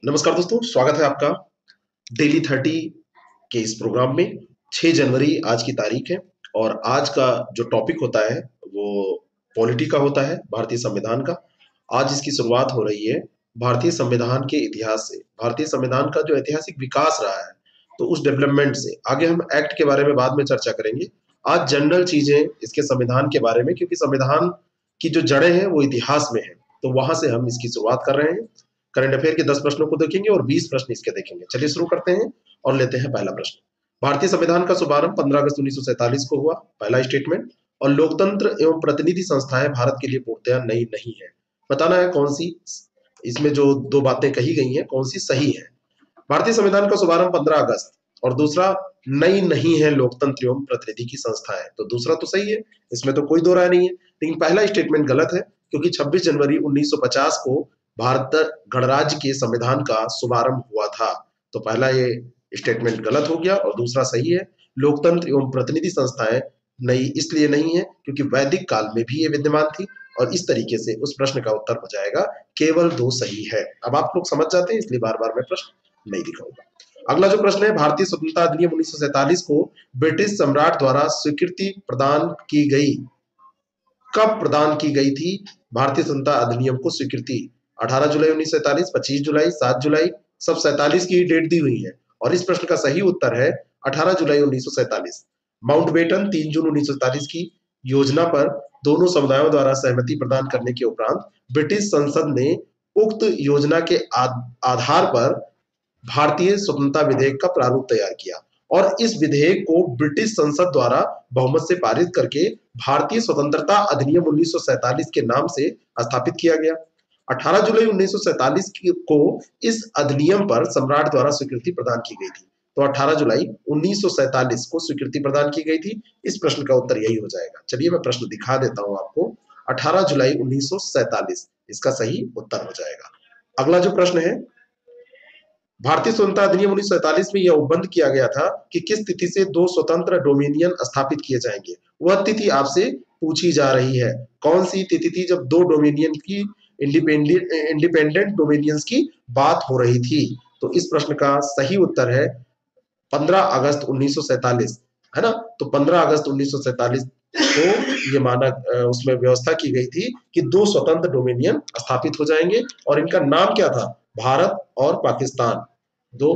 नमस्कार दोस्तों, स्वागत है आपका डेली 30 के इस प्रोग्राम में। 6 जनवरी आज की तारीख है और आज का जो टॉपिक होता है वो पॉलिटी का होता है, भारतीय संविधान का। आज इसकी शुरुआत हो रही है भारतीय संविधान के इतिहास से, भारतीय संविधान का जो ऐतिहासिक विकास रहा है, तो उस डेवलपमेंट से। आगे हम एक्ट के बारे में बाद में चर्चा करेंगे। आज जनरल चीजें इसके संविधान के बारे में, क्योंकि संविधान की जो जड़ें हैं वो इतिहास में है, तो वहां से हम इसकी शुरुआत कर रहे हैं। करंट अफेयर के 10 प्रश्नों को देखेंगे और 20 प्रश्न इसके देखेंगे। चलिए शुरू करते हैं और लेते हैं पहला प्रश्न। भारतीय संविधान का शुभारंभ 15 अगस्त 1947 को हुआ। पहला स्टेटमेंट। और लोकतंत्र एवं प्रतिनिधि संस्थाएं भारत के लिए पूर्णतया नई नहीं है। बताना है कौन सी इसमें जो दो बातें कही गई हैं कौन सी सही है। भारतीय संविधान का शुभारंभ 15 अगस्त, और दूसरा नई नहीं है लोकतंत्र एवं प्रतिनिधि की संस्थाएं, तो दूसरा तो सही है, इसमें तो कोई दो राय नहीं है। लेकिन पहला स्टेटमेंट गलत है, क्योंकि 26 जनवरी 1950 को भारत गणराज्य के संविधान का शुभारंभ हुआ था। तो पहला ये स्टेटमेंट गलत हो गया और दूसरा सही है। लोकतंत्र एवं प्रतिनिधि संस्थाएं नई इसलिए नहीं है क्योंकि वैदिक काल में भी ये विद्यमान थी, और इस तरीके से उस प्रश्न का उत्तर हो जाएगा केवल दो सही है। अब आप लोग समझ जाते हैं, इसलिए बार बार मैं प्रश्न नहीं दिखाऊंगा। अगला जो प्रश्न है, भारतीय स्वतंत्रता अधिनियम 1947 को ब्रिटिश सम्राट द्वारा स्वीकृति प्रदान की गई। कब प्रदान की गई थी भारतीय स्वतंत्रता अधिनियम को स्वीकृति? 18 जुलाई 1947, 25 जुलाई, 7 जुलाई, सब 47 की डेट दी हुई है, और इस प्रश्न का सही उत्तर है 18 जुलाई 1947। माउंटबेटन 3 जून 1947 की योजना पर दोनों समुदायों द्वारा सहमति प्रदान करने के उपरांत ब्रिटिश संसद ने उक्त योजना के आधार पर भारतीय स्वतंत्रता विधेयक का प्रारूप तैयार किया, और इस विधेयक को ब्रिटिश संसद द्वारा बहुमत से पारित करके भारतीय स्वतंत्रता अधिनियम 1947 के नाम से स्थापित किया गया। 18 जुलाई 1947 को इस अधिनियम पर सम्राट द्वारा स्वीकृति प्रदान की गई थी। तो 18 जुलाई 1947 को स्वीकृति प्रदान की गई थी। इस प्रश्न का उत्तर यही हो जाएगा। चलिए मैं प्रश्न दिखा देता हूं आपको। 18 जुलाई 1947 इसका सही उत्तर हो जाएगा। अगला जो प्रश्न है, भारतीय स्वतंत्रता अधिनियम 1947 में यह उपबंध किया गया था कि किस तिथि से दो स्वतंत्र डोमिनियन स्थापित किए जाएंगे। वह तिथि आपसे पूछी जा रही है। कौन सी तिथि थी जब दो डोमिनियन की इंडिपेंडेंट डोमिनियंस की बात हो रही थी? तो इस प्रश्न का सही उत्तर है 15 अगस्त 1947, है ना। तो 15 अगस्त 1947 को ये माना, उसमें व्यवस्था की गई थी कि दो स्वतंत्र डोमिनियन स्थापित हो जाएंगे, और इनका नाम क्या था? भारत और पाकिस्तान। दो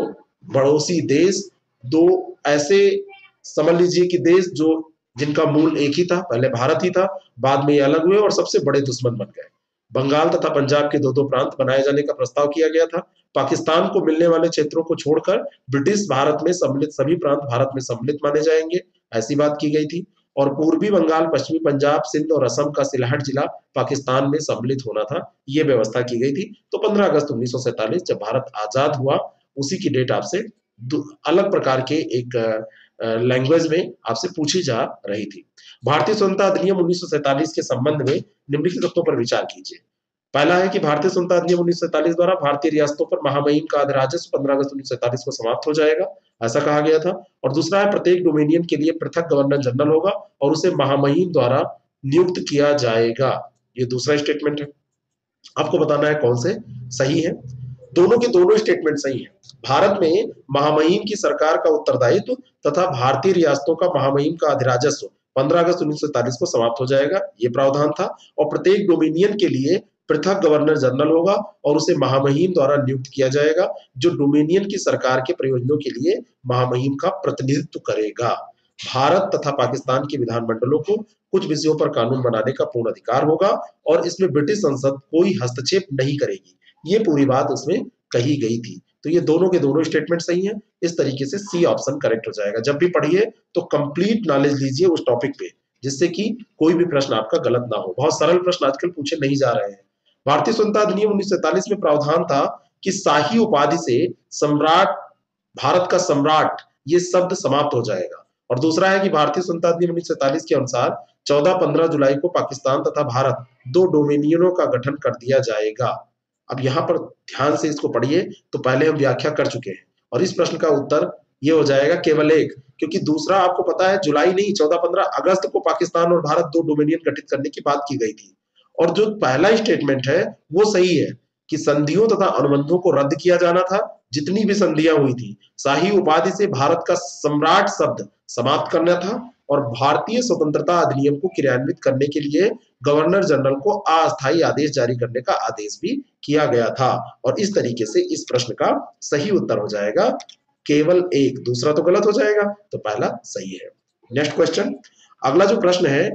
पड़ोसी देश, दो ऐसे समझ लीजिए कि देश जो जिनका मूल एक ही था, पहले भारत ही था, बाद में ये अलग हुए और सबसे बड़े दुश्मन बन गए। बंगाल तथा पंजाब के दो दो प्रांत बनाए जाने का प्रस्ताव किया गया था। पाकिस्तान को मिलने वाले क्षेत्रों को छोड़कर ब्रिटिश भारत में सम्मिलित सभी प्रांत भारत में सम्मिलित माने जाएंगे, ऐसी बात की गई थी। और पूर्वी बंगाल, पश्चिमी पंजाब, सिंध और असम का सिलहट जिला पाकिस्तान में सम्मिलित होना था, ये व्यवस्था की गई थी। तो 15 अगस्त 1947 जब भारत आजाद हुआ, उसी की डेट आपसे अलग प्रकार के एक लैंग्वेज में आपसे पूछी जा रही थी। भारतीय स्वतंत्रता अधिनियम 1947 के संबंध में निम्नलिखित तथ्यों पर विचार कीजिए। पहला है कि भारतीय स्वतंत्रता अधिनियम 1947 द्वारा भारतीय रियासतों पर महामहिम का अधिराजस्व 15 अगस्त 1947 को समाप्त हो जाएगा, ऐसा कहा गया था। और दूसरा है, प्रत्येक डोमिनियन के लिए पृथक गवर्नर जनरल होगा और उसे महामहिम द्वारा नियुक्त किया जाएगा। ये दूसरा स्टेटमेंट है। आपको बताना है कौन से सही है। दोनों के दोनों स्टेटमेंट सही है। भारत में महामहिम की सरकार का उत्तरदायित्व तथा भारतीय रियासतों का महामहिम का अधिराजस्व 15 अगस्त 1947 को समाप्त हो जाएगा, ये प्रावधान था। और प्रत्येक डोमिनियन के लिए पृथक गवर्नर जनरल होगा और उसे महामहिम द्वारा नियुक्त किया जाएगा, जो डोमिनियन की सरकार के प्रयोजनों के लिए महामहिम का प्रतिनिधित्व करेगा। भारत तथा पाकिस्तान के विधानमंडलों को कुछ विषयों पर कानून बनाने का पूर्ण अधिकार होगा, और इसमें ब्रिटिश संसद कोई हस्तक्षेप नहीं करेगी, ये पूरी बात उसमें कही गई थी। तो ये दोनों के दोनों स्टेटमेंट सही हैं। इस तरीके से सी ऑप्शन करेक्ट हो जाएगा। जब भी पढ़िए तो कंप्लीट नॉलेज लीजिए उस टॉपिक पे, जिससे कि कोई भी प्रश्न आपका गलत ना हो। बहुत सरल प्रश्न आजकल पूछे नहीं जा रहे हैं। भारतीय स्वतंत्रता अधिनियम 1947 में प्रावधान था कि शाही उपाधि से सम्राट, भारत का सम्राट, ये शब्द समाप्त हो जाएगा। और दूसरा है कि भारतीय स्वतंत्रता अधिनियम 1947 के अनुसार 14-15 जुलाई को पाकिस्तान तथा भारत दो डोमिनियनों का गठन कर दिया जाएगा। अब यहाँ पर ध्यान से इसको पढ़िए, तो पहले हम व्याख्या कर चुके हैं, और इस प्रश्न का उत्तर ये हो जाएगा केवल एक, क्योंकि दूसरा आपको पता है जुलाई नहीं 14-15 अगस्त को पाकिस्तान और भारत दो डोमिनियन गठित करने की बात की गई थी। और जो पहला स्टेटमेंट है वो सही है कि संधियों तथा अनुबंधों को रद्द किया जाना था। जितनी भी संधियां हुई थी, शाही उपाधि से भारत का सम्राट शब्द समाप्त करना था और भारतीय स्वतंत्रता अधिनियम को क्रियान्वित करने के लिए गवर्नर जनरल को अस्थायी आदेश जारी करने का आदेश भी किया गया था। और इस तरीके से इस प्रश्न का सही उत्तर हो जाएगा केवल एक, दूसरा तो गलत हो जाएगा, तो पहला सही है। नेक्स्ट क्वेश्चन, अगला जो प्रश्न है,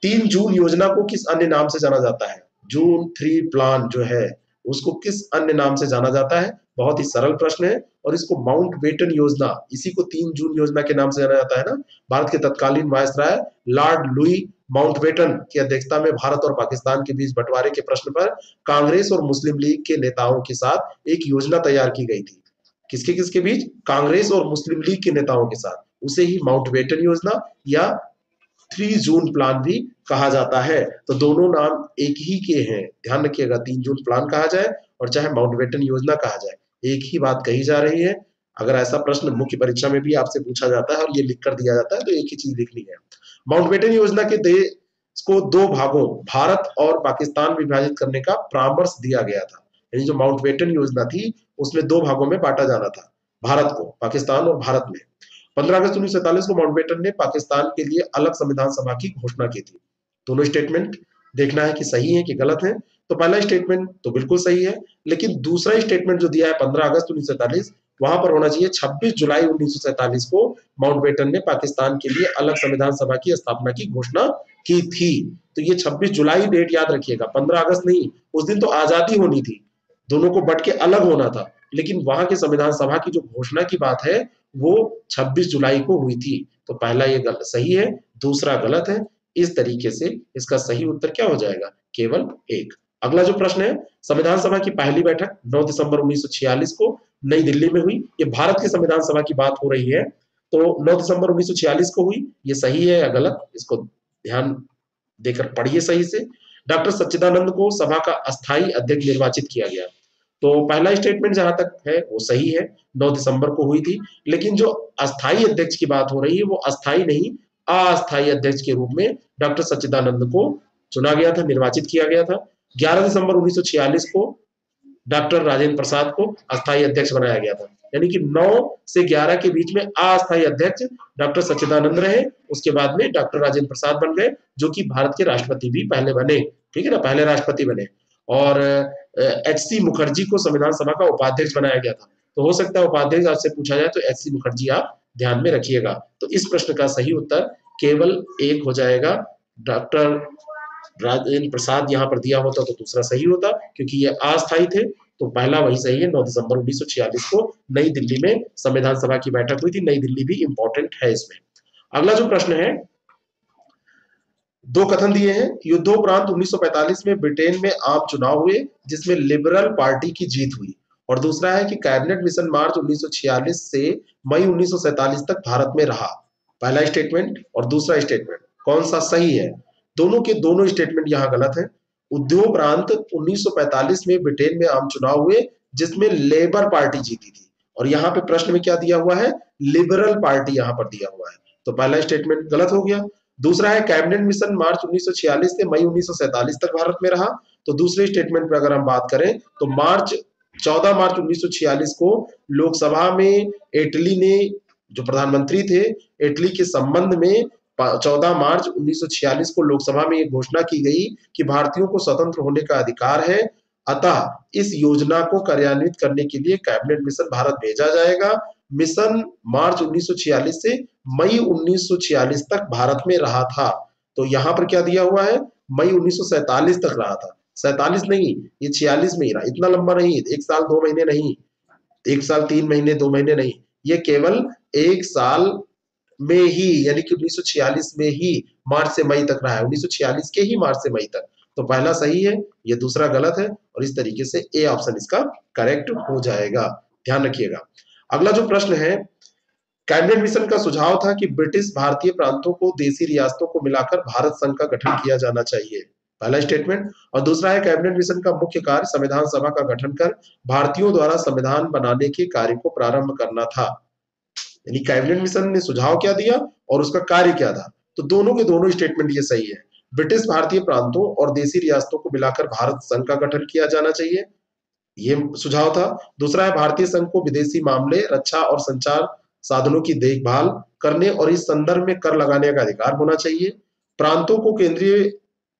3 जून योजना को किस अन्य नाम से जाना जाता है? जून 3 प्लान जो है उसको किस अन्य नाम से जाना जाता है? बहुत ही सरल प्रश्न है और इसको माउंटबेटन योजना, इसी को 3 जून योजना के नाम से जाना जाता है ना। भारत के तत्कालीन वायसराय लॉर्ड लुई माउंटबेटन की अध्यक्षता में भारत और पाकिस्तान के बीच बंटवारे के प्रश्न पर कांग्रेस और मुस्लिम लीग के नेताओं के साथ एक योजना तैयार की गई थी। किसके किसके बीच? कांग्रेस और मुस्लिम लीग के नेताओं के साथ। उसे ही माउंटबेटन योजना या 3 जून प्लान भी कहा जाता है। तो दोनों नाम एक ही के हैं, ध्यान रखिएगा, 3 जून प्लान कहा जाए और चाहे माउंटबेटन योजना कहा जाए, एक ही बात कही जा रही है। अगर ऐसा प्रश्न मुख्य परीक्षा में भी आपसे पूछा जाता है और ये लिख कर दिया जाता है तो एक ही चीज लिखनी है। माउंटबेटन योजना के देश को 2 भागों भारत और पाकिस्तान विभाजित करने का परामर्श दिया गया था। यानी जो माउंटबेटन योजना थी उसमें 2 भागों में बांटा जाना था भारत को, पाकिस्तान और भारत में। 15 अगस्त 1947 को माउंटबेटन ने पाकिस्तान के लिए अलग संविधान सभा की घोषणा की थी। दोनों स्टेटमेंट देखना है कि सही है कि गलत है। तो पहला स्टेटमेंट तो बिल्कुल सही है, लेकिन दूसरा स्टेटमेंट जो दिया है 15 अगस्त 1947, वहां पर होना चाहिए 26 जुलाई 1947 को माउंटबेटन ने पाकिस्तान के लिए अलग संविधान सभा की स्थापना की घोषणा की थी। तो ये 26 जुलाई डेट याद रखिएगा, 15 अगस्त नहीं। उस दिन तो आजादी होनी थी, दोनों को बट के अलग होना था, लेकिन वहां के संविधान सभा की जो घोषणा की बात है वो 26 जुलाई को हुई थी। तो पहला ये गलत सही है, दूसरा गलत है। इस तरीके से इसका सही उत्तर क्या हो जाएगा? केवल एक। अगला जो प्रश्न है, संविधान सभा की पहली बैठक 9 दिसंबर 1946 को नई दिल्ली में हुई। ये भारत की संविधान सभा की बात हो रही है, तो 9 दिसंबर 1946 को हुई। ये सही है या गलत, इसको ध्यान देकर पढ़िए सही से। डॉक्टर सच्चिदानंद को सभा का अस्थायी अध्यक्ष निर्वाचित किया गया। तो पहला स्टेटमेंट जहां तक है वो सही है, 9 दिसंबर को हुई थी। लेकिन जो अस्थायी अध्यक्ष की बात हो रही है वो अस्थायी नहीं, अस्थायी अध्यक्ष के रूप में डॉक्टर सच्चिदानंद को चुना गया था, निर्वाचित किया गया था। 11 दिसंबर 1946 को डॉक्टर राजेंद्र प्रसाद को अस्थायी अध्यक्ष बनाया गया था। यानी कि 9 से 11 के बीच में अस्थायी अध्यक्ष डॉक्टर सच्चिदानंद रहे, उसके बाद में डॉक्टर राजेंद्र प्रसाद बन गए, जो कि भारत के राष्ट्रपति भी पहले बने, ठीक है ना, पहले राष्ट्रपति बने। और एच.सी. मुखर्जी को संविधान सभा का उपाध्यक्ष बनाया गया था। तो हो सकता है उपाध्यक्ष आपसे पूछा जाए तो एच.सी. मुखर्जी आप ध्यान में रखिएगा। तो इस प्रश्न का सही उत्तर केवल एक हो जाएगा। डॉक्टर राजेंद्र प्रसाद यहाँ पर दिया होता तो दूसरा सही होता, क्योंकि ये अस्थायी थे। तो पहला वही सही है, 9 दिसंबर 1946 को नई दिल्ली में संविधान सभा की बैठक हुई थी। नई दिल्ली भी इंपॉर्टेंट है इसमें। अगला जो प्रश्न है, 2 कथन दिए हैं। युद्धोपरांत 1945 में ब्रिटेन में आम चुनाव हुए जिसमें लिबरल पार्टी की जीत हुई। और दूसरा है कि कैबिनेट मिशन मार्च 1946 से मई 1947 तक भारत में रहा। पहला स्टेटमेंट और दूसरा स्टेटमेंट कौन सा सही है? दोनों के दोनों स्टेटमेंट यहाँ गलत है। उद्योगपरांत 1945 में ब्रिटेन में आम चुनाव हुए जिसमें लेबर पार्टी जीती थी, और यहाँ पे प्रश्न में क्या दिया हुआ है? लिबरल पार्टी यहाँ पर दिया हुआ है। तो पहला स्टेटमेंट गलत हो गया। दूसरा है कैबिनेट मिशन मार्च 1946 से मई 1947 तक भारत में रहा। तो दूसरे स्टेटमेंट पे अगर हम बात करें तो 14 मार्च 1946 को लोकसभा में इटली ने, जो प्रधानमंत्री थे, इटली के संबंध में 14 मार्च 1946 को लोकसभा में यह घोषणा की गई कि भारतीयों को स्वतंत्र होने का अधिकार है, अतः इस योजना को कार्यान्वित करने के लिए कैबिनेट मिशन भारत भेजा जाएगा। मिशन मार्च 1946 से मई 1946 तक भारत में रहा था। तो यहां पर क्या दिया हुआ है? मई 1947 तक रहा था, 47 नहीं, ये 46 में ही रहा। इतना लंबा नहीं, 1 साल 2 महीने नहीं, 1 साल 3 महीने 2 महीने नहीं, ये केवल 1 साल में ही, यानी कि 1946 में ही मार्च से मई तक रहा है, 1946 के ही मार्च से मई तक। तो पहला सही है, ये दूसरा गलत है, और इस तरीके से ए ऑप्शन इसका करेक्ट हो जाएगा, ध्यान रखिएगा। अगला जो प्रश्न है, कैबिनेट मिशन का सुझाव था कि ब्रिटिश भारतीय प्रांतों को देसी रियासतों को मिलाकर भारत संघ का गठन किया जाना चाहिए, पहला स्टेटमेंट। और दूसरा है कैबिनेट मिशन का मुख्य कार्य संविधान सभा का गठन कर भारतीयों द्वारा संविधान बनाने के कार्य को प्रारंभ करना था। यानी कैबिनेट मिशन ने सुझाव क्या दिया और उसका कार्य क्या था। तो दोनों के दोनों स्टेटमेंट ये सही है। ब्रिटिश भारतीय प्रांतों और देसी रियासतों को मिलाकर भारत संघ का गठन किया जाना चाहिए, ये सुझाव था। दूसरा है भारतीय संघ को विदेशी मामले, रक्षा और संचार साधनों की देखभाल करने और इस संदर्भ में कर लगाने का अधिकार होना चाहिए। प्रांतों को केंद्रीय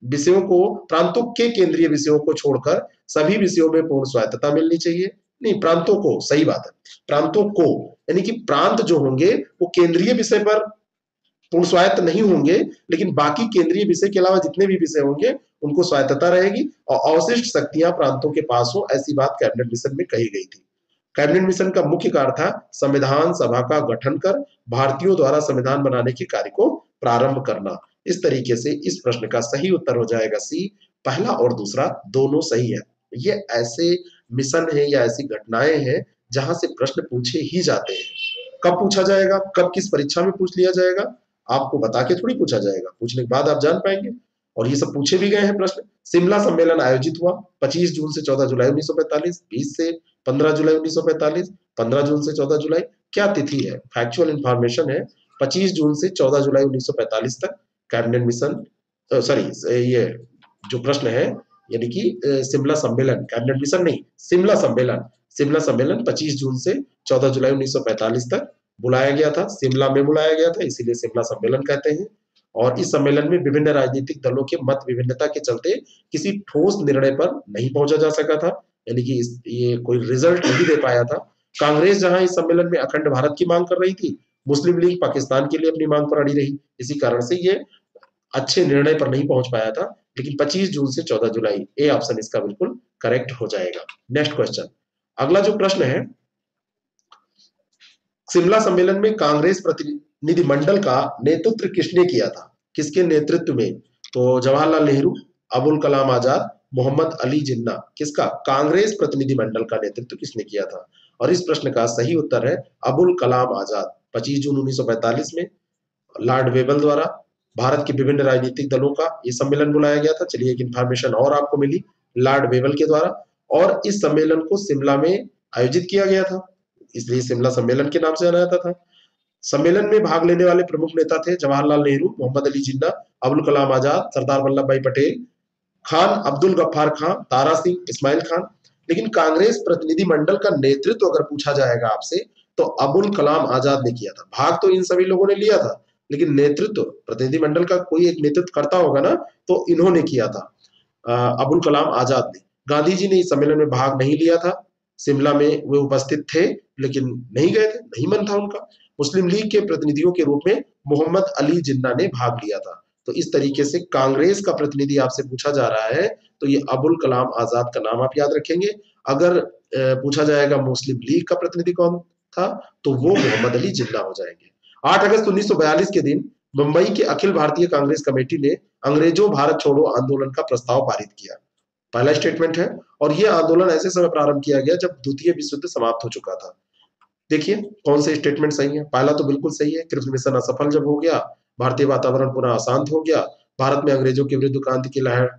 विषयों को प्रांतों के केंद्रीय विषयों को छोड़कर सभी विषयों में पूर्ण स्वायत्तता मिलनी चाहिए। नहीं, प्रांतों को, सही बात है, प्रांतों को, यानी कि प्रांत जो होंगे वो केंद्रीय विषय पर पूर्ण स्वायत्त नहीं होंगे, लेकिन बाकी केंद्रीय विषय के अलावा जितने भी विषय होंगे उनको स्वायत्तता रहेगी और अवशिष्ट शक्तियां प्रांतों के पास हो, ऐसी बात कैबिनेट मिशन में कही गई थी। कैबिनेट मिशन का मुख्य कार्य था संविधान सभा का गठन कर भारतीयों द्वारा संविधान बनाने के कार्य को प्रारंभ करना। इस तरीके से इस प्रश्न का सही उत्तर हो जाएगा सी। पहला और दूसरा दोनों सही है। ये ऐसे मिशन है या ऐसी घटनाएं हैं जहां से प्रश्न पूछे ही जाते हैं। कब पूछा जाएगा, कब किस परीक्षा में पूछ लिया जाएगा, आपको बता के थोड़ी पूछा जाएगा, पूछने के बाद आप जान पाएंगे। और ये सब पूछे भी गए हैं प्रश्न। शिमला सम्मेलन आयोजित हुआ 25 जून से 14 जुलाई 1945, 20 से 15 जुलाई 1945, 15 जून से 14 जुलाई। क्या तिथि है, फैक्चुअल इंफॉर्मेशन है, 25 जून से 14 जुलाई 1945 तक कैबिनेट मिशन, सॉरी, ये जो प्रश्न है, यानी कि शिमला सम्मेलन, कैबिनेट मिशन नहीं, शिमला सम्मेलन, शिमला सम्मेलन 25 जून से 14 जुलाई 1945 तक बुलाया गया था, शिमला में बुलाया गया था, इसीलिए शिमला सम्मेलन कहते हैं। और इस सम्मेलन में विभिन्न राजनीतिक दलों के मत विभिन्नता के चलते किसी ठोस निर्णय पर नहीं पहुंचा जा सका था, यानी कि ये कोई रिजल्ट नहीं दे पाया था। कांग्रेस जहां इस सम्मेलन में अखंड भारत की मांग कर रही थी, मुस्लिम लीग पाकिस्तान के लिए अपनी मांग पर अड़ी रही। इसी कारण से ये अच्छे निर्णय पर नहीं पहुंच पाया था। लेकिन 25 जून से 14 जुलाई, ए ऑप्शन इसका बिल्कुल करेक्ट हो जाएगा। नेक्स्ट क्वेश्चन, अगला जो प्रश्न है, शिमला सम्मेलन में कांग्रेस प्रतिनिधिमंडल का नेतृत्व किसने किया था, किसके नेतृत्व में? तो जवाहरलाल नेहरू, अबुल कलाम आजाद, मोहम्मद अली जिन्ना। किसका? कांग्रेस प्रतिनिधिमंडल का नेतृत्व किसने किया था? और इस प्रश्न का सही उत्तर है अबुल कलाम आजाद। 25 जून 1945 में लॉर्ड वेबल द्वारा भारत के विभिन्न राजनीतिक दलों का ये सम्मेलन बुलाया गया था। चलिए एक इंफॉर्मेशन और आपको मिली, लॉर्ड वेबल के द्वारा, और इस सम्मेलन को शिमला में आयोजित किया गया था, इसलिए शिमला सम्मेलन के नाम से जाना जाता था। सम्मेलन में भाग लेने वाले प्रमुख नेता थे जवाहरलाल नेहरू, मोहम्मद अली जिन्ना, अबुल कलाम आजाद, सरदार वल्लभ भाई पटेल, खान अब्दुल गफ्फार खान, तारा सिंह, इस्माइल खान। लेकिन कांग्रेस प्रतिनिधिमंडल का नेतृत्व अगर पूछा जाएगा आपसे तो अबुल कलाम आजाद ने किया था। भाग तो इन सभी लोगों ने लिया था, लेकिन नेतृत्व प्रतिनिधिमंडल का कोई एक नेतृत्व करता होगा ना, तो इन्होंने किया था, अबुल कलाम आजाद ने। गांधी जी ने इस सम्मेलन में भाग नहीं लिया था, शिमला में वे उपस्थित थे लेकिन नहीं गए थे, नहीं मन था उनका। मुस्लिम लीग के प्रतिनिधियों के रूप में मोहम्मद अली जिन्ना ने भाग लिया था। तो इस तरीके से कांग्रेस का प्रतिनिधि आपसे पूछा जा रहा है तो ये अबुल कलाम आजाद का नाम आप याद रखेंगे। अगर पूछा जाएगा मुस्लिम लीग का प्रतिनिधि कौन था तो वो मोहम्मद अली जिन्ना हो जाएंगे। 8 अगस्त 1942 के दिन मुंबई के अखिल भारतीय कांग्रेस कमेटी ने अंग्रेजों भारत छोड़ो आंदोलन का प्रस्ताव पारित किया। पहला स्टेटमेंट है, और यह आंदोलन ऐसे समय प्रारंभ किया गया जब द्वितीय विश्व युद्ध समाप्त हो चुका था। देखिए कौन से स्टेटमेंट सही है। पहला तो बिल्कुल सही है, क्रिप्स मिशन असफल जब हो गया, भारतीय वातावरण पुनः अशांत हो गया, भारत में अंग्रेजों के विरुद्ध क्रांति की लहर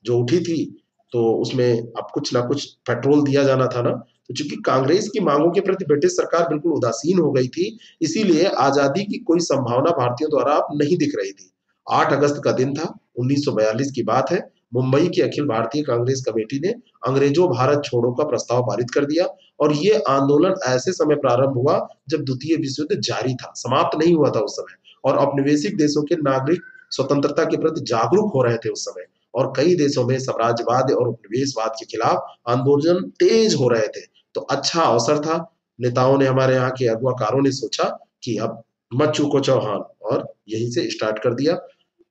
जो उठी थी, तो उसमें अब कुछ ना कुछ पेट्रोल दिया जाना था ना। तो चूंकि कांग्रेस की मांगों के प्रति ब्रिटिश सरकार बिल्कुल उदासीन हो गई थी, इसीलिए आजादी की कोई संभावना भारतीयों द्वारा अब नहीं दिख रही थी। 8 अगस्त का दिन था, 1942 की बात है। मुंबई की अखिल भारतीय कांग्रेस कमेटी ने अंग्रेजों भारत छोड़ो का प्रस्ताव पारित कर दिया, और ये आंदोलन ऐसे समय प्रारंभ हुआ जब द्वितीय विश्व युद्ध जारी था, समाप्त नहीं हुआ था उस समय, और औपनिवेशिक देशों के नागरिक स्वतंत्रता के प्रति जागरूक हो रहे थे उस समय, और कई देशों में साम्राज्यवाद और उपनिवेशवाद के खिलाफ आंदोलन तेज हो रहे थे। तो अच्छा अवसर था, नेताओं ने, हमारे यहाँ के अगुवाकारों ने सोचा कि अब मत चूको चौहान, और यहीं से स्टार्ट कर दिया,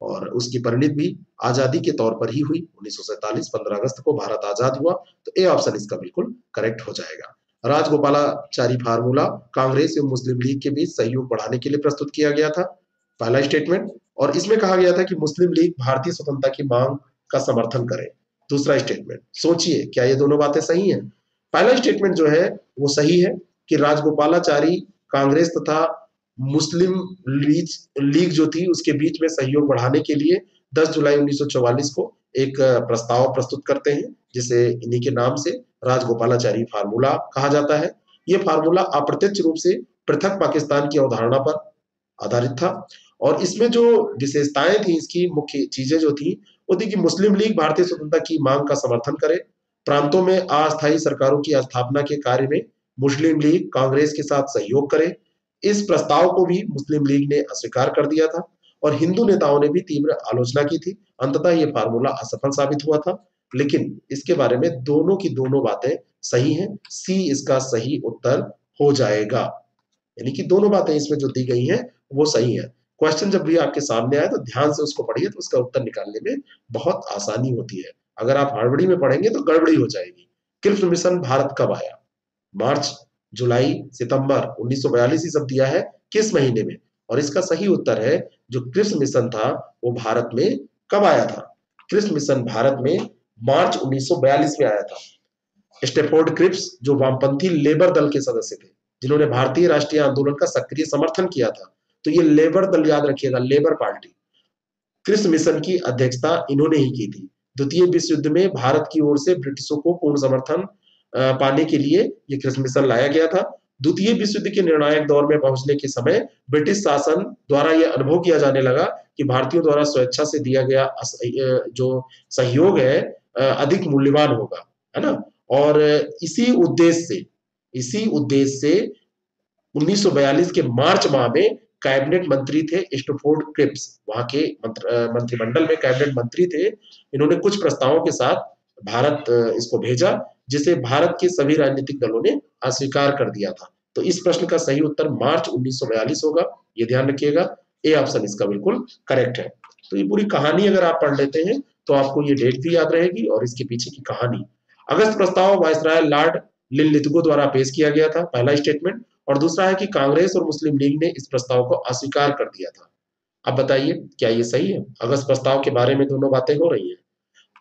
और उसकी परिणति भी आजादी के तौर पर ही हुई। 1947 15 अगस्त को भारत आजाद हुआ। तो ए ऑप्शन इसका बिल्कुल करेक्ट हो जाएगा। राजगोपालाचारी फार्मूला कांग्रेस एवं मुस्लिम लीग के बीच सहयोग बढ़ाने के लिए प्रस्तुत किया गया था, पहला स्टेटमेंट। और इसमें कहा गया था कि मुस्लिम लीग भारतीय स्वतंत्रता की मांग का समर्थन करे, दूसरा स्टेटमेंट। सोचिए क्या ये दोनों बातें सही हैं? पहला स्टेटमेंट जो है वो सही है कि राजगोपालाचारी कांग्रेस तथा मुस्लिम लीग जो थी उसके बीच में सहयोग बढ़ाने के लिए 10 जुलाई 1944 को एक प्रस्ताव प्रस्तुत करते हैं, जिसे इन्हीं के नाम से राजगोपालाचारी फार्मूला कहा जाता है। यह फार्मूला अप्रत्यक्ष रूप से पृथक पाकिस्तान की अवधारणा पर आधारित था, और इसमें जो विशेषताएं थी, इसकी मुख्य चीजें जो थी वो थी कि मुस्लिम लीग भारतीय स्वतंत्रता की मांग का समर्थन करे, प्रांतों में अस्थायी सरकारों की स्थापना के कार्य में मुस्लिम लीग कांग्रेस के साथ सहयोग करे। इस प्रस्ताव को भी मुस्लिम लीग ने अस्वीकार कर दिया था और हिंदू नेताओं ने भी तीव्र आलोचना की थी। अंततः ये फार्मूला असफल साबित हुआ था, लेकिन इसके बारे में दोनों की दोनों बातें सही हैं। सी इसका सही उत्तर हो जाएगा, यानी कि दोनों बातें इसमें जो दी गई हैं वो सही है। क्वेश्चन जब भी आपके सामने आए तो ध्यान से उसको पढ़िए, तो उसका उत्तर निकालने में बहुत आसानी होती है। अगर आप हड़बड़ी में पढ़ेंगे तो गड़बड़ी हो जाएगी। क्रिप्स मिशन भारत कब आया? मार्च, जुलाई, सितंबर 1942 ही सब दिया है, किस महीने में? और इसका सही उत्तर है जो क्रिप्स मिशन था वो भारत में कब आया था? क्रिप्स मिशन भारत में मार्च 1942 में आया था। स्टेफोर्ड क्रिप्स जो वामपंथी लेबर दल के सदस्य थे, जिन्होंने भारतीय राष्ट्रीय आंदोलन का सक्रिय समर्थन किया था, तो ये लेबर दल याद रखिएगा, लेबर पार्टी। क्रिप्स मिशन की अध्यक्षता इन्होंने ही की थी। द्वितीय विश्व युद्ध में भारत की ओर से ब्रिटिशों को पूर्ण समर्थन पाने के लिए ये क्रिप्स मिशन लाया गया था। द्वितीय विश्व युद्ध के निर्णायक दौर में पहुंचने के समय ब्रिटिश शासन द्वारा यह अनुभव किया जाने लगा कि भारतीयों द्वारा स्वेच्छा से दिया गया जो सहयोग है अधिक मूल्यवान होगा, है ना? और इसी उद्देश्य से 1942 के मार्च माह में कैबिनेट मंत्री थे स्टैफोर्ड क्रिप्स, वहां के मंत्रिमंडल में कैबिनेट मंत्री थे। इन्होंने कुछ प्रस्तावों के साथ भारत इसको भेजा, जिसे भारत के सभी राजनीतिक दलों ने अस्वीकार कर दिया था। तो इस प्रश्न का सही उत्तर मार्च 1942 होगा, ये ध्यान रखिएगा। ए ऑप्शन इसका बिल्कुल करेक्ट है। तो ये पूरी कहानी अगर आप पढ़ लेते हैं तो आपको ये डेट भी याद रहेगी और इसके पीछे की कहानी। अगस्त प्रस्ताव वायसराय लॉर्ड लिनलिथगो द्वारा पेश किया गया था, पहला स्टेटमेंट। और दूसरा है कि कांग्रेस और मुस्लिम लीग ने इस प्रस्ताव को अस्वीकार कर दिया था। अब बताइए क्या ये सही है? अगस्त प्रस्ताव के बारे में दोनों बातें हो रही हैं।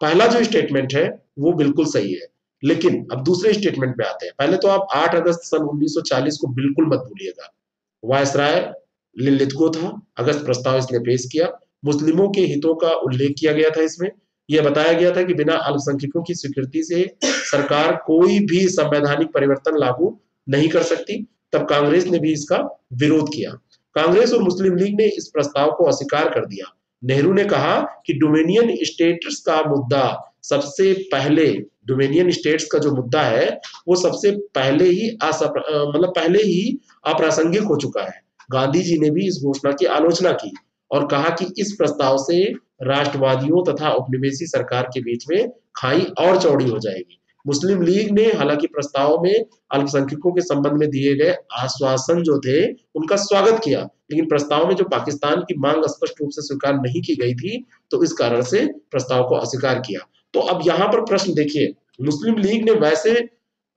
पहला जो स्टेटमेंट है वो बिल्कुल सही है, लेकिन अब दूसरे स्टेटमेंट पे आते हैं। पहले तो आप 8 अगस्त सन 1940 को बिल्कुल मत भूलिएगा। वायसराय लिनलिथगो था, अगस्त प्रस्ताव इसने पेश किया। मुस्लिमों के हितों का उल्लेख किया गया था इसमें। यह बताया गया था कि बिना अल्पसंख्यकों की स्वीकृति से सरकार कोई भी संवैधानिक परिवर्तन लागू नहीं कर सकती। तब कांग्रेस ने भी इसका विरोध किया। कांग्रेस और मुस्लिम लीग ने इस प्रस्ताव को अस्वीकार कर दिया। नेहरू ने कहा कि डोमिनियन स्टेट्स का मुद्दा सबसे पहले, डोमिनियन स्टेट्स का जो मुद्दा है वो सबसे पहले ही मतलब पहले ही अप्रासंगिक हो चुका है। गांधी जी ने भी इस घोषणा की आलोचना की और कहा कि इस प्रस्ताव से राष्ट्रवादियों तथा उपनिवेशी सरकार के बीच में खाई और चौड़ी हो जाएगी। मुस्लिम लीग ने हालांकि प्रस्ताव में अल्पसंख्यकों के संबंध में दिए गए आश्वासन जो थे उनका स्वागत किया, लेकिन प्रस्ताव में जो पाकिस्तान की मांग स्पष्ट रूप से स्वीकार नहीं की गई थी, तो इस कारण से प्रस्ताव को अस्वीकार किया। तो अब यहाँ पर प्रश्न देखिए, मुस्लिम लीग ने वैसे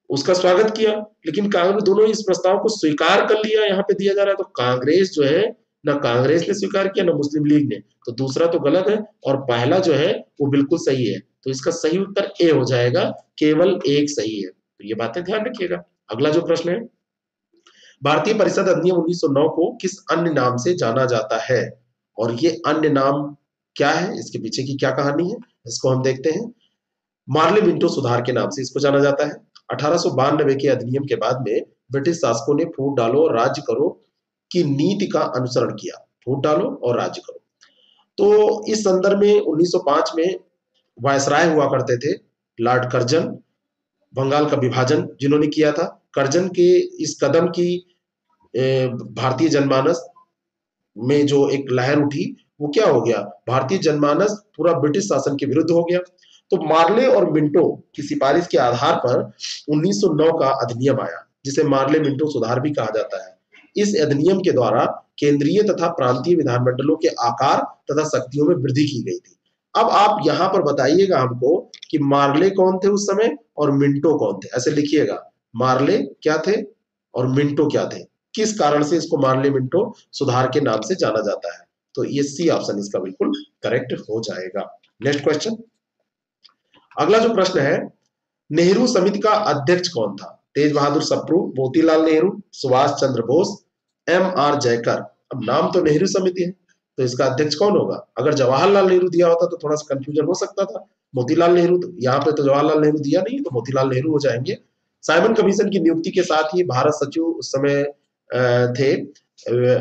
उसका स्वागत किया, लेकिन कांग्रेस, दोनों इस प्रस्ताव को स्वीकार कर लिया। यहाँ पे दिया जा रहा है तो कांग्रेस जो है, ना कांग्रेस ने स्वीकार किया ना मुस्लिम लीग ने, तो दूसरा तो गलत है और पहला जो है वो बिल्कुल सही है। तो इसका सही उत्तर ए हो जाएगा, केवल एक सही है। तो ये बातें ध्यान रखिएगा। अगला जो प्रश्न है, भारतीय परिषद अधिनियम 1909 को किस अन्य नाम से जाना जाता है? और ये अन्य नाम क्या है, इसके पीछे की क्या कहानी है, इसको हम देखते हैं। मार्ले मिंटो सुधार के नाम से इसको जाना जाता है। 1892 के अधिनियम के बाद में ब्रिटिश शासकों ने फूट डालो और राज्य करो की नीति का अनुसरण किया। फूट डालो और राज्य करो। तो इस संदर्भ में 1905 में वायसराय हुआ करते थे लॉर्ड कर्जन, बंगाल का विभाजन जिन्होंने किया था। कर्जन के इस कदम की भारतीय जनमानस में जो एक लहर उठी, वो क्या हो गया, भारतीय जनमानस पूरा ब्रिटिश शासन के विरुद्ध हो गया। तो मार्ले और मिंटो की सिफारिश के आधार पर 1909 का अधिनियम आया, जिसे मार्ले मिंटो सुधार भी कहा जाता है। इस अधिनियम के द्वारा केंद्रीय तथा प्रांतीय विधानमंडलों के आकार तथा शक्तियों में वृद्धि की गई थी। अब आप यहाँ पर बताइएगा हमको कि मार्ले कौन थे उस समय और मिंटो कौन थे, ऐसे लिखिएगा। मार्ले क्या थे और मिंटो क्या थे, किस कारण से इसको मार्ले मिंटो सुधार के नाम से जाना जाता है? तो ये सी ऑप्शन इसका बिल्कुल करेक्ट हो जाएगा। नेक्स्ट क्वेश्चन, अगला जो प्रश्न है, नेहरू समिति का अध्यक्ष कौन था? तेज बहादुर सप्रू, मोतीलाल नेहरू, सुभाष चंद्र बोस, एम आर जयकर। अब नाम तो नेहरू समिति है, तो इसका अध्यक्ष कौन होगा? अगर जवाहरलाल नेहरू दिया होता तो थोड़ा सा कंफ्यूजन हो सकता था। मोतीलाल नेहरू, यहाँ पे तो जवाहरलाल नेहरू दिया नहीं, तो मोतीलाल नेहरू हो जाएंगे। साइमन कमीशन की नियुक्ति के साथ ही भारत सचिव उस समय थे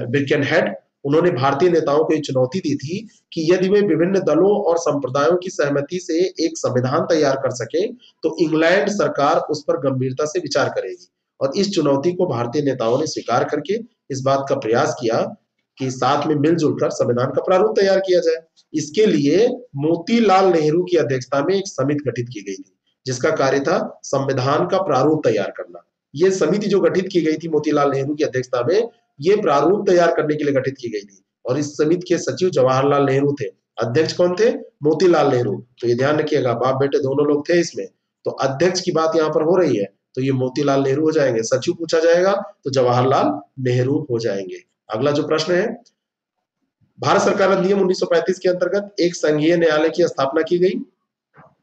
ब्रिकेन हेड, उन्होंने भारतीय नेताओं को एक चुनौती दी थी कि यदि वे विभिन्न दलों और संप्रदायों की सहमति से एक संविधान तैयार कर सके तो इंग्लैंड सरकार उस पर गंभीरता से विचार करेगी। और इस चुनौती को भारतीय नेताओं ने स्वीकार करके इस बात का प्रयास किया कि साथ में मिलजुल कर संविधान का प्रारूप तैयार किया जाए। इसके लिए मोतीलाल नेहरू की अध्यक्षता में एक समिति गठित की गई थी, जिसका कार्य था संविधान का प्रारूप तैयार करना। ये समिति जो गठित की गई थी मोतीलाल नेहरू की अध्यक्षता में, ये प्रारूप तैयार करने के लिए गठित की गई थी। और इस समिति के सचिव जवाहरलाल नेहरू थे। अध्यक्ष कौन थे? मोतीलाल नेहरू। तो ये ध्यान रखिएगा, बाप बेटे दोनों लोग थे इसमें। तो अध्यक्ष की बात यहाँ पर हो रही है, तो ये मोतीलाल नेहरू हो जाएंगे। सचिव पूछा जाएगा तो जवाहरलाल नेहरू हो जाएंगे। अगला जो प्रश्न है, भारत सरकार अधिनियम 1935 के अंतर्गत एक संघीय न्यायालय की स्थापना की गई,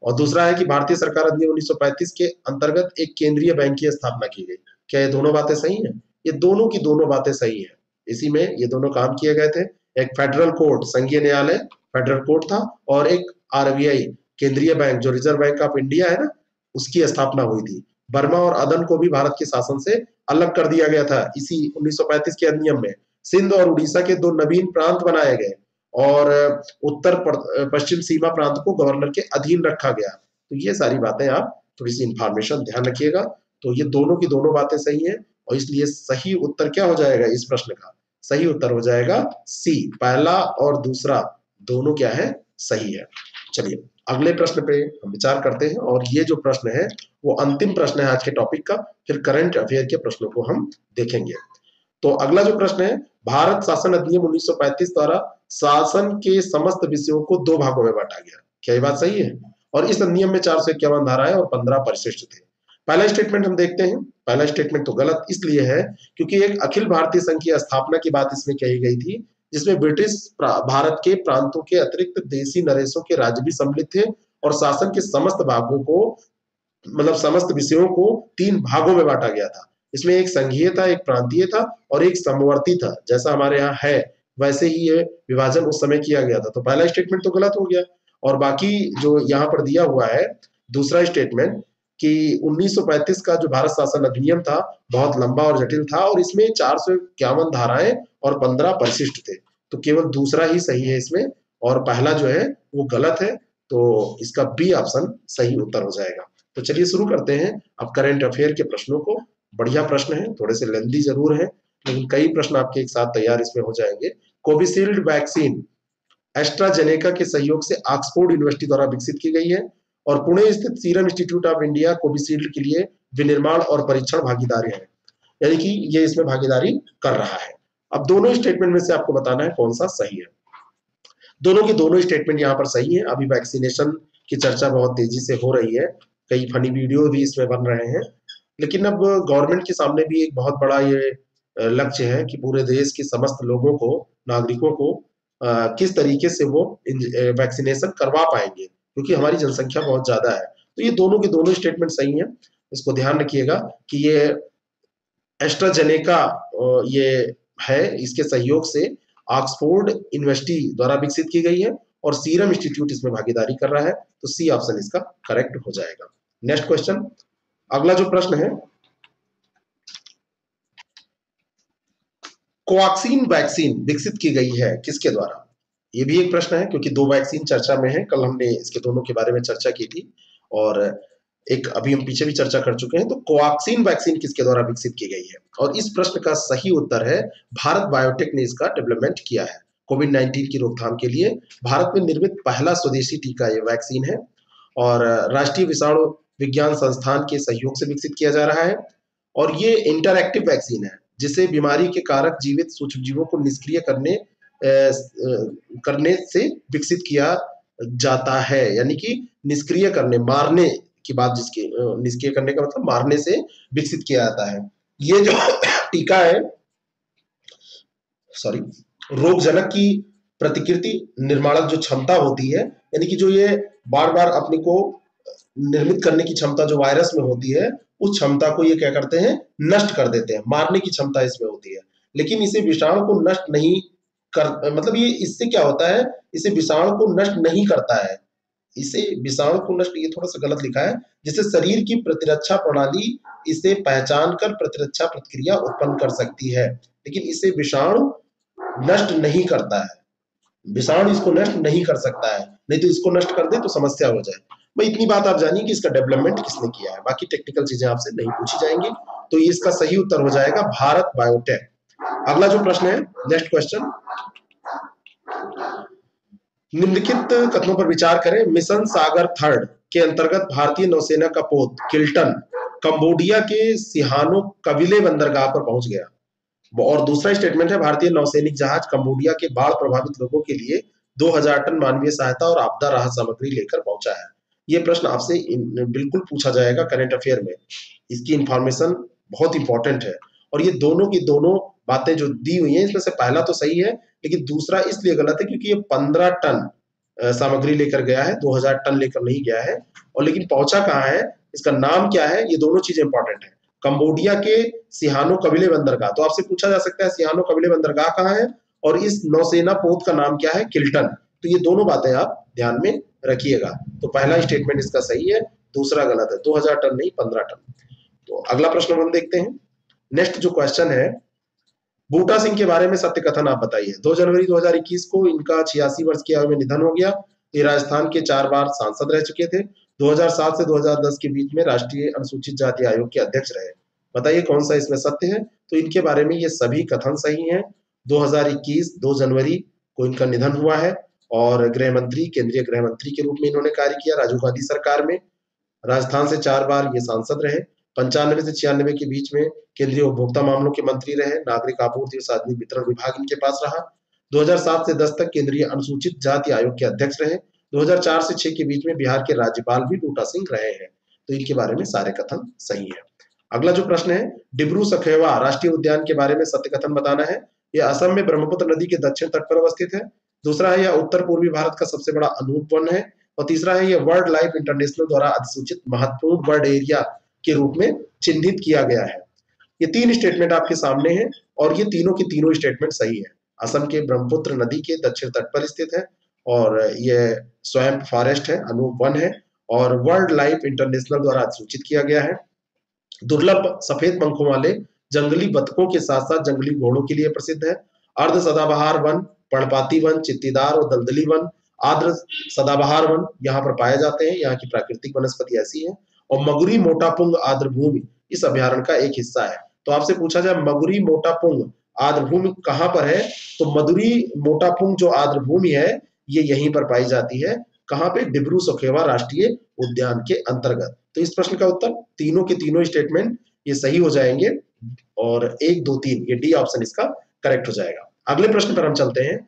और दूसरा है कि भारतीय सरकार अधिनियम 1935 के अंतर्गत एक केंद्रीय बैंक की स्थापना की गई। क्या ये दोनों बातें सही हैं? ये दोनों की दोनों बातें सही है। इसी में ये दोनों काम किए गए थे। एक फेडरल कोर्ट, संघीय न्यायालय फेडरल कोर्ट था, और एक आरबीआई केंद्रीय बैंक जो रिजर्व बैंक ऑफ इंडिया है ना, उसकी स्थापना हुई थी। बर्मा और अदन को भी भारत के शासन से अलग कर दिया गया था इसी 1935 के अधिनियम में। सिंध और उड़ीसा के दो नवीन प्रांत बनाए गए, और उत्तर पश्चिम सीमा प्रांत को गवर्नर के अधीन रखा गया। तो ये सारी बातें आप थोड़ी सी इंफॉर्मेशन ध्यान रखिएगा। तो ये दोनों की दोनों बातें सही हैं, और इसलिए सही उत्तर क्या हो जाएगा इस प्रश्न का? सही उत्तर हो जाएगा सी, पहला और दूसरा दोनों क्या है? सही है। चलिए अगले प्रश्न पे हम विचार करते हैं, और ये जो प्रश्न है वो अंतिम प्रश्न है आज के टॉपिक का। फिर करंट अफेयर के प्रश्नों को हम देखेंगे। तो अगला जो प्रश्न है, भारत शासन अधिनियम 1935 द्वारा शासन के समस्त विषयों को दो भागों में बांटा गया। क्या ये बात सही है? और इस अधिनियम में 451 धाराएं और 15 परिशिष्ट थे। पहला स्टेटमेंट हम देखते हैं। पहला स्टेटमेंट तो गलत इसलिए है क्योंकि एक अखिल भारतीय संघ की स्थापना की बात इसमें कही गई थी, जिसमें ब्रिटिश भारत के प्रांतों के अतिरिक्त देशी नरेशों के राज्य भी सम्मिलित थे, और शासन के समस्त भागों को, मतलब समस्त विषयों को तीन भागों में बांटा गया था। इसमें एक संघीय था, एक प्रांतीय था, और एक समवर्ती था। जैसा हमारे यहाँ है वैसे ही ये विभाजन उस समय किया गया था। तो पहला स्टेटमेंट तो गलत हो गया। और बाकी जो यहाँ पर दिया हुआ है दूसरा स्टेटमेंट कि 1935 का जो भारत शासन अधिनियम था बहुत लंबा और जटिल था, और इसमें 451 धाराएं और 15 परिशिष्ट थे। तो केवल दूसरा ही सही है इसमें, और पहला जो है वो गलत है। तो इसका बी ऑप्शन सही उत्तर हो जाएगा। तो चलिए शुरू करते हैं अब करंट अफेयर के प्रश्नों को। बढ़िया प्रश्न है, थोड़े से लेंथी जरूर है, लेकिन कई प्रश्न आपके एक साथ तैयार इसमें हो जाएंगे। कोविशील्ड वैक्सीन एस्ट्राजेनेका के सहयोग से ऑक्सफोर्ड यूनिवर्सिटी द्वारा विकसित की गई है, और पुणे स्थित serum institute of India Covishield के लिए विनिर्माण और परीक्षण भागीदारी है, यानी कि ये इसमें भागीदारी कर रहा है। अब दोनों स्टेटमेंट में से आपको बताना है कौन सा सही है। दोनों की दोनों स्टेटमेंट यहाँ पर सही है। अभी वैक्सीनेशन की चर्चा बहुत तेजी से हो रही है, कई फनी वीडियो भी इसमें बन रहे हैं, लेकिन अब गवर्नमेंट के सामने भी एक बहुत बड़ा ये लक्ष्य है कि पूरे देश के समस्त लोगों को, नागरिकों को किस तरीके से वो वैक्सीनेशन करवा पाएंगे, क्योंकि हमारी जनसंख्या बहुत ज्यादा है। तो ये दोनों के दोनों स्टेटमेंट सही है। इसको ध्यान रखिएगा कि ये एस्ट्राजेनेका ये है, इसके सहयोग से ऑक्सफोर्ड यूनिवर्सिटी द्वारा विकसित की गई है, और सीरम इंस्टीट्यूट इसमें भागीदारी कर रहा है। तो सी ऑप्शन इसका करेक्ट हो जाएगा। नेक्स्ट क्वेश्चन, अगला जो प्रश्न है, कोवैक्सीन वैक्सीन विकसित की गई है किसके द्वारा? ये भी एक प्रश्न है, क्योंकि दो वैक्सीन चर्चा में है। कल हमने इसके दोनों के बारे में चर्चा की थी, और एक अभी हम पीछे भी चर्चा कर चुके हैं। तो कोवैक्सीन वैक्सीन किसके द्वारा विकसित की गई है? और इस प्रश्न का सही उत्तर है भारत बायोटेक ने इसका डेवलपमेंट किया है। कोविड-19 की रोकथाम के लिए भारत में निर्मित पहला स्वदेशी टीका ये वैक्सीन है, और राष्ट्रीय विषाणु विज्ञान संस्थान के सहयोग से विकसित किया जा रहा है। और ये इंटरएक्टिव वैक्सीन है, जिसे बीमारी के कारक जीवित सूक्ष्मजीवों को निष्क्रिय करने से विकसित किया जाता है, यानी कि निष्क्रिय करने, मारने की बात, जिसकी निष्क्रिय करने का मतलब मारने से विकसित किया जाता है। ये जो टीका है, सॉरी, रोगजनक की प्रतिकृति निर्माणक जो क्षमता होती है, यानी कि जो ये बार बार अपने को निर्मित करने की क्षमता जो वायरस में होती है, उस क्षमता को ये क्या करते हैं? नष्ट कर देते हैं। मारने की क्षमता इसमें होती है, लेकिन इसे विषाणु को नष्ट नहीं कर, मतलब ये इससे क्या होता है, इसे विषाणु को नष्ट नहीं करता है। इसे विषाणु को नष्ट, ये थोड़ा सा गलत लिखा है, जिससे शरीर की प्रतिरक्षा प्रणाली इसे पहचान कर प्रतिरक्षा प्रतिक्रिया उत्पन्न कर सकती है, लेकिन इसे विषाणु नष्ट नहीं करता है, विषाणु इसको नष्ट नहीं कर सकता है, नहीं तो इसको नष्ट कर दे तो समस्या हो जाए। भाई इतनी बात आप जानिए कि इसका डेवलपमेंट किसने किया है, बाकी टेक्निकल चीजें आपसे नहीं पूछी जाएंगी। तो इसका सही उत्तर हो जाएगा भारत बायोटेक। अगला जो प्रश्न है, नेक्स्ट क्वेश्चन, निम्नलिखित कथनों पर विचार करें। मिशन सागर थर्ड के अंतर्गत भारतीय नौसेना का पोत किल्टन कंबोडिया के सिहानो कबीले बंदरगाह पर पहुंच गया। और दूसरा स्टेटमेंट है, भारतीय नौसैनिक जहाज कंबोडिया के बाढ़ प्रभावित लोगों के लिए 2000 टन मानवीय सहायता और आपदा राहत सामग्री लेकर पहुंचा है। ये प्रश्न आपसे बिल्कुल पूछा जाएगा करंट अफेयर में, इसकी इंफॉर्मेशन बहुत इंपॉर्टेंट है। और ये दोनों की दोनों बातें जो दी हुई हैं, इसमें से पहला तो सही है, लेकिन दूसरा इसलिए गलत है क्योंकि ये 15 टन सामग्री लेकर गया है, 2000 टन लेकर नहीं गया है। और लेकिन पहुंचा कहाँ है, इसका नाम क्या है, ये दोनों चीजें इंपॉर्टेंट है। कंबोडिया के सिहानो कबीले बंदरगाह, तो आपसे पूछा जा सकता है सिहानो कबीले बंदरगाह कहाँ है और इस नौसेना पोत का नाम क्या है, किल्टन। तो ये दोनों बातें आप ध्यान में रखिएगा। तो पहला स्टेटमेंट इसका सही है, दूसरा गलत है, 2000 टन नहीं 15 टन। तो अगला प्रश्न हम देखते हैं। नेक्स्ट जो क्वेश्चन है, बूटा सिंह के बारे में सत्य कथन आप बताइए। 2 जनवरी 2021 को इनका 86 वर्ष की आयु में निधन हो गया। ये राजस्थान के 4 बार सांसद रह चुके थे। 2007 से 2010 के बीच में राष्ट्रीय अनुसूचित जाति आयोग के अध्यक्ष रहे। बताइए कौन सा इसमें सत्य है। तो इनके बारे में ये सभी कथन सही हैं। 2021 2 जनवरी को इनका निधन हुआ है और गृह मंत्री, केंद्रीय गृह मंत्री के रूप में इन्होंने कार्य किया राजीव गांधी सरकार में। राजस्थान से 4 बार ये सांसद रहे। 95 से 96 के बीच में केंद्रीय उपभोक्ता मामलों के मंत्री रहे। नागरिक आपूर्ति और सार्वजनिक वितरण विभाग इनके पास रहा। 2007 से 10 तक केंद्रीय अनुसूचित जाति आयोग के अध्यक्ष रहे। 2004 से 6 के बीच में बिहार के राज्यपाल भी बूटा सिंह रहे हैं। तो इनके बारे में सारे कथन सही है। अगला जो प्रश्न है, डिब्रू सखोवा राष्ट्रीय उद्यान के बारे में सत्य कथन बताना है। यह असम में ब्रह्मपुत्र नदी के दक्षिण तट पर अवस्थित है। दूसरा है, यह उत्तर पूर्वी भारत का सबसे बड़ा अनूप वन है। और तीसरा है, यह वर्ल्ड लाइफ इंटरनेशनल द्वारा अधिसूचित महत्वपूर्ण बर्ड एरिया के रूप में चिन्हित किया गया है। ये 3 स्टेटमेंट आपके सामने हैं और ये तीनों की तीनों स्टेटमेंट सही है। असम के ब्रह्मपुत्र नदी के दक्षिण तट पर स्थित है और यह स्वैम्प फॉरेस्ट है, अनूप वन है और वर्ल्ड लाइफ इंटरनेशनल द्वारा अधिसूचित किया गया है। दुर्लभ सफेद पंखों वाले जंगली बतखों के साथ साथ जंगली घोड़ों के लिए प्रसिद्ध है। अर्ध सदाबहार वन, पर्णपाती वन, चित्तीदार और दलदली वन, आर्द्र सदाबहार वन यहाँ पर पाए जाते हैं। यहाँ की प्राकृतिक वनस्पति ऐसी है। और मगुरी मोटापुंग आर्द्र भूमि इस अभ्यारण्य का एक हिस्सा है। तो आपसे पूछा जाए मगुरी मोटापुंग आर्द्र भूमि कहाँ पर है, तो मधुरी मोटापुंग जो आर्द्र भूमि है ये यहीं पर पाई जाती है। कहाँ पे, डिब्रू सखोवा राष्ट्रीय उद्यान के अंतर्गत। तो इस प्रश्न का उत्तर तीनों के तीनों स्टेटमेंट ये सही हो जाएंगे और 1 2 3 ये डी ऑप्शन इसका करेक्ट हो जाएगा। अगले प्रश्न पर हम चलते हैं।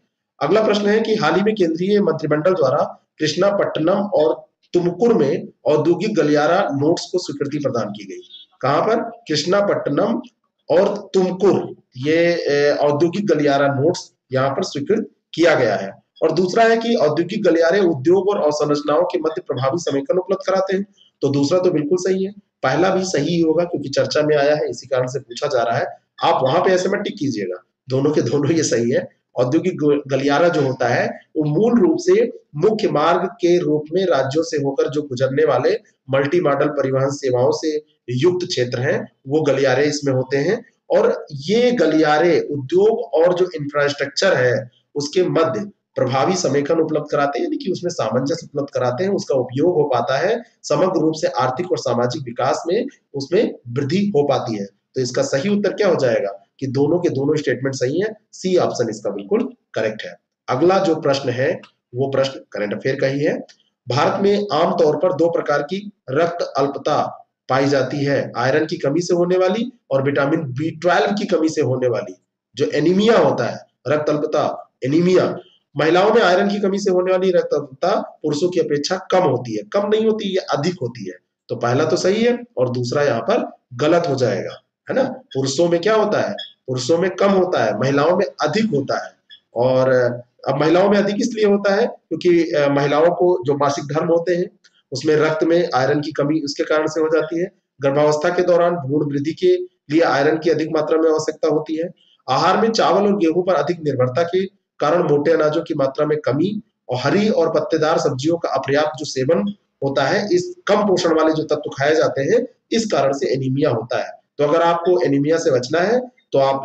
अगला प्रश्न है कि हाल ही में केंद्रीय मंत्रिमंडल द्वारा कृष्णापट्टनम और तुमकुर में औद्योगिक गलियारा नोट्स को स्वीकृति प्रदान की गई। कहां पर, कृष्णापट्टनम और तुमकुर, ये औद्योगिक गलियारा नोट्स यहाँ पर स्वीकृत किया गया है। और दूसरा है कि औद्योगिक गलियारे उद्योग और अवसंरचनाओं के मध्य प्रभावी समेकन उपलब्ध कराते हैं। तो दूसरा तो बिल्कुल सही है, पहला भी सही होगा क्योंकि चर्चा में आया है, इसी कारण से पूछा जा रहा है। आप वहां पे ऐसे मत टिक कीजिएगा, दोनों के दोनों ये सही है। औद्योगिक गलियारा जो होता है वो मूल रूप से मुख्य मार्ग के रूप में राज्यों से होकर जो गुजरने वाले मल्टी मॉडल परिवहन सेवाओं से युक्त क्षेत्र हैं, वो गलियारे इसमें होते हैं। और ये गलियारे उद्योग और जो इंफ्रास्ट्रक्चर है उसके मध्य प्रभावी समेकन उपलब्ध कराते हैं, यानी कि उसमें सामंजस्य उपलब्ध कराते हैं, उसका उपयोग हो पाता है, समग्र रूप से आर्थिक और सामाजिक विकास में उसमें वृद्धि हो पाती है। तो इसका सही उत्तर क्या हो जाएगा कि दोनों के दोनों स्टेटमेंट सही है, सी ऑप्शन इसका बिल्कुल करेक्ट है। अगला जो प्रश्न है वो प्रश्न करंट अफेयर का ही है। भारत में आमतौर पर 2 प्रकार की रक्त अल्पता पाई जाती है, आयरन की कमी से होने वाली और विटामिन B12 की कमी से होने वाली। जो एनीमिया होता है, रक्त अल्पता, एनीमिया, महिलाओं में आयरन की कमी से होने वाली रक्त अल्पता पुरुषों की अपेक्षा कम होती है, कम नहीं होती, ये अधिक होती है। तो पहला तो सही है और दूसरा यहाँ पर गलत हो जाएगा, है ना। पुरुषों में क्या होता है, पुरुषों में कम होता है, महिलाओं में अधिक होता है। और अब महिलाओं में अधिक इसलिए होता है क्योंकि महिलाओं को जो मासिक धर्म होते हैं उसमें रक्त में आयरन की कमी उसके कारण से हो जाती है। गर्भावस्था के दौरान भ्रूण वृद्धि के लिए आयरन की अधिक मात्रा में आवश्यकता होती है। आहार में चावल और गेहूं पर अधिक निर्भरता के कारण मोटे अनाजों की मात्रा में कमी और हरी और पत्तेदार सब्जियों का अपर्याप्त जो सेवन होता है, इस कम पोषण वाले जो तत्व खाए जाते हैं, इस कारण से एनीमिया होता है। तो अगर आपको एनीमिया से बचना है तो आप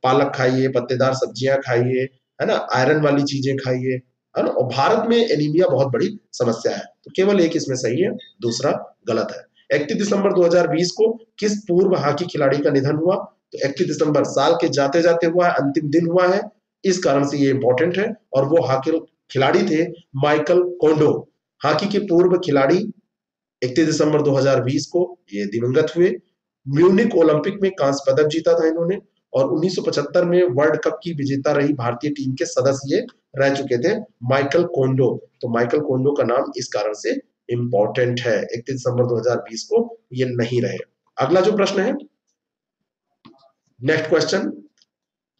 पालक खाइए, पत्तेदार सब्जियां खाइए, है ना, आयरन वाली चीजें खाइए, है ना। और भारत में एनीमिया बहुत बड़ी समस्या है, तो केवल एक इसमें सही है, दूसरा गलत है। 31 दिसंबर 2020 को किस पूर्व हॉकी खिलाड़ी का निधन हुआ? तो 31 दिसंबर साल के जाते जाते हुआ है, अंतिम दिन हुआ है, इस कारण से ये इंपॉर्टेंट है। और वो हॉकी खिलाड़ी थे माइकल कोंडो। हॉकी के पूर्व खिलाड़ी 31 दिसंबर 2020 को ये दिवंगत हुए। म्यूनिक ओलंपिक में कांस्य पदक जीता था इन्होंने, और 1975 में वर्ल्ड कप की विजेता रही भारतीय टीम के सदस्य ये रह चुके थे, माइकल कोंडो। तो माइकल कोंडो का नाम इस कारण से इंपॉर्टेंट है, 31 दिसंबर 2020 को ये नहीं रहे। अगला जो प्रश्न है, नेक्स्ट क्वेश्चन,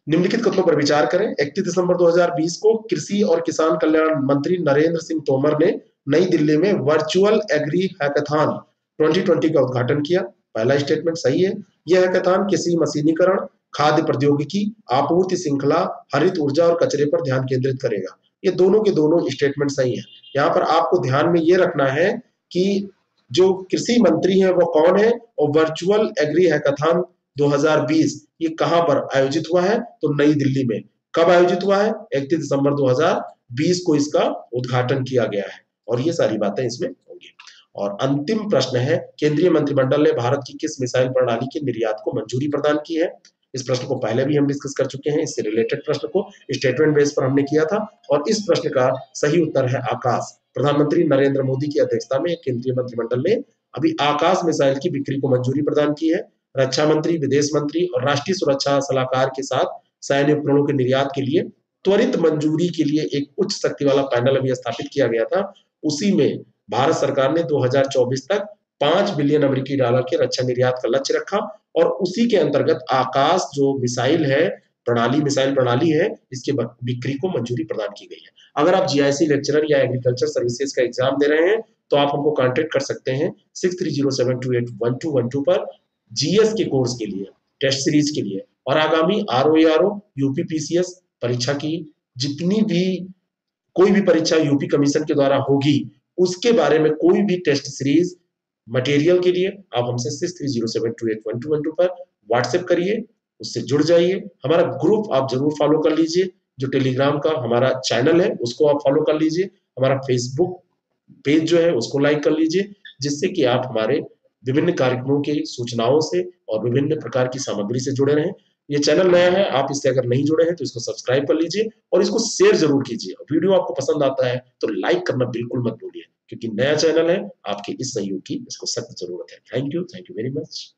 निम्नलिखित कथनों पर विचार करें। 31 दिसंबर 2020 को कृषि और किसान कल्याण मंत्री नरेंद्र सिंह तोमर ने नई दिल्ली में वर्चुअल एग्री हैकाथॉन 2020 का उद्घाटन किया। पहला स्टेटमेंट सही है। यह हैकाथॉन कृषि मशीनीकरण, खाद्य प्रौद्योगिकी, आपूर्ति श्रृंखला, हरित ऊर्जा और कचरे पर ध्यान केंद्रित करेगा। ये दोनों के दोनों स्टेटमेंट सही है। यहाँ पर आपको ध्यान में ये रखना है कि जो कृषि मंत्री है वो कौन है, और वर्चुअल एग्री हैकाथॉन 2020 ये कहां पर आयोजित हुआ है? तो नई दिल्ली में। कब आयोजित हुआ है? 31 दिसंबर 2020 को इसका उद्घाटन किया गया है, और ये सारी बातें इसमें होंगी। और अंतिम प्रश्न है, केंद्रीय मंत्रिमंडल ने भारत की किस मिसाइल प्रणाली के निर्यात को मंजूरी प्रदान की है? इस प्रश्न को पहले भी हम डिस्कस कर चुके हैं, इससे रिलेटेड प्रश्न को स्टेटमेंट बेस पर हमने किया था, और इस प्रश्न का सही उत्तर है आकाश। प्रधानमंत्री नरेंद्र मोदी की अध्यक्षता में केंद्रीय मंत्रिमंडल ने अभी आकाश मिसाइल की बिक्री को मंजूरी प्रदान की है। रक्षा मंत्री, विदेश मंत्री और राष्ट्रीय सुरक्षा सलाहकार के साथ सैन्य उपकरणों के निर्यात के लिए त्वरित मंजूरी के लिए एक उच्च शक्ति वाला पैनल अभी स्थापित किया गया था। उसी में भारत सरकार ने 2024 तक 5 बिलियन अमेरिकी डॉलर के रक्षा निर्यात का लक्ष्य रखा, और उसी के अंतर्गत आकाश जो मिसाइल है प्रणाली, मिसाइल प्रणाली है, इसके बिक्री को मंजूरी प्रदान की गई है। अगर आप जीआईसी लेक्चरर या एग्रीकल्चर सर्विसेज का एग्जाम दे रहे हैं तो आप हमको कांटेक्ट कर सकते हैं 6307281212 पर, जीएस के कोर्स के लिए, टेस्ट सीरीज के लिए, और आगामी आरओ, यूपी पीसीएस परीक्षा की जितनी भी कोई भी परीक्षा यूपी कमीशन के द्वारा होगी, उसके बारे में कोई भी टेस्ट सीरीज मटेरियल के लिए आप हमसे 6307281212 पर व्हाट्सएप करिए, उससे जुड़ जाइए। हमारा ग्रुप आप जरूर फॉलो कर लीजिए, जो टेलीग्राम का हमारा चैनल है उसको आप फॉलो कर लीजिए, हमारा फेसबुक पेज जो है उसको लाइक कर लीजिए, जिससे कि आप हमारे विभिन्न कार्यक्रमों की सूचनाओं से और विभिन्न प्रकार की सामग्री से जुड़े रहें। ये चैनल नया है, आप इससे अगर नहीं जुड़े हैं तो इसको सब्सक्राइब कर लीजिए, और इसको शेयर जरूर कीजिए। वीडियो आपको पसंद आता है तो लाइक करना बिल्कुल मत भूलिए, क्योंकि नया चैनल है, आपके इस सहयोग की इसको सख्त जरूरत है। Thank you very much.